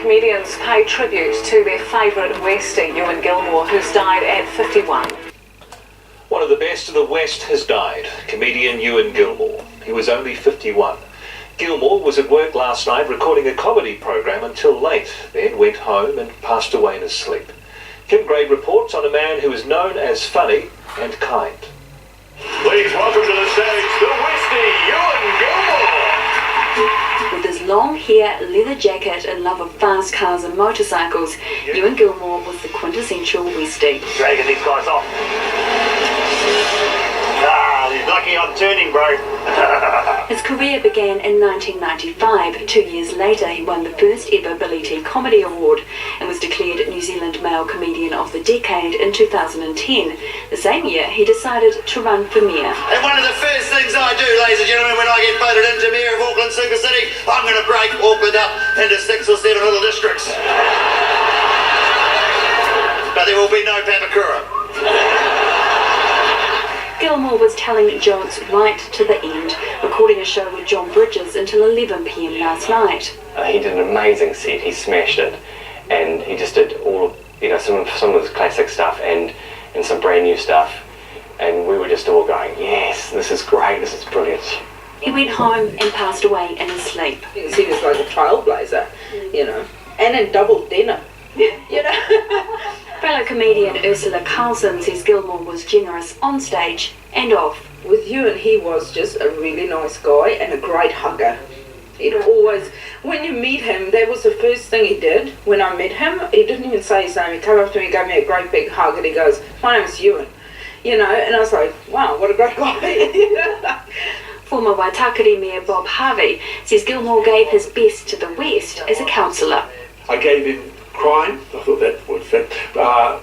comedians pay tribute to their favourite Westie, Ewen Gilmour, who's died at 51. One of the best of the West has died, comedian Ewen Gilmour. He was only 51. Gilmour was at work last night recording a comedy program until late, then went home and passed away in his sleep. Kim Grade reports on a man who is known as funny and kind. Please welcome to the stage, the Westie, Ewen Gilmour. With his long hair, leather jacket and love of fast cars and motorcycles, Ewen Gilmour was the quintessential Westie. Dragging these guys off. You're lucky I'm turning, bro. His career began in 1995. 2 years later, he won the first ever Billy T Comedy Award and was declared New Zealand Male Comedian of the Decade in 2010. The same year, he decided to run for mayor. And one of the first things I do, ladies and gentlemen, when I get voted into mayor of Auckland Super City, I'm going to break Auckland up into 6 or 7 little districts. But there will be no Papakura. Gilmour was telling jokes right to the end, recording a show with John Bridges until 11 p.m. last night. He did an amazing set, he smashed it, and he just did all of, some of his classic stuff and some brand new stuff, and we were just all going, yes, this is great, this is brilliant. He went home and passed away in his sleep. He was like a trailblazer, and in double denim, Fellow comedian Ursula Carlson says Gilmour was generous on stage and off. With Ewen, he was just a really nice guy and a great hugger. He'd always, when you meet him, that was the first thing he did. When I met him, he didn't even say his name. He came up to me, gave me a great big hug, and he goes, "My name's Ewen." And I was like, wow, what a great guy. Former Waitakere Mayor Bob Harvey says Gilmour gave his best to the West as a councillor. I gave him crime, I thought that would fit,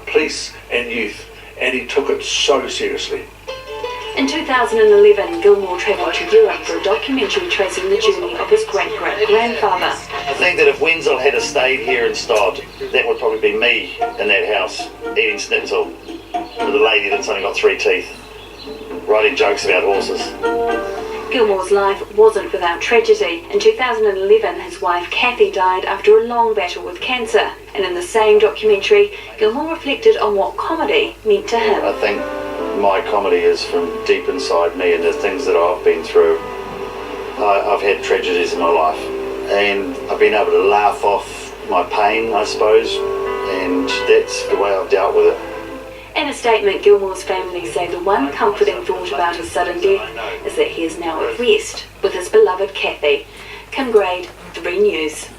police and youth, and he took it so seriously. In 2011, Gilmour travelled to Ewen for a documentary tracing the journey of his great-great-grandfather. I think that if Wenzel had stayed here instead, that would probably be me in that house, eating schnitzel, with a lady that's only got 3 teeth, writing jokes about horses. Gilmour's life wasn't without tragedy. In 2011, his wife Kathy died after a long battle with cancer. And in the same documentary, Gilmour reflected on what comedy meant to him. I think my comedy is from deep inside me and the things that I've been through. I've had tragedies in my life, and I've been able to laugh off my pain, I suppose, and that's the way I've dealt with it. In a statement, Gilmour's family say the one comforting thought about his sudden death is that he is now at rest with his beloved Kathy. Kim Grade, 3 News.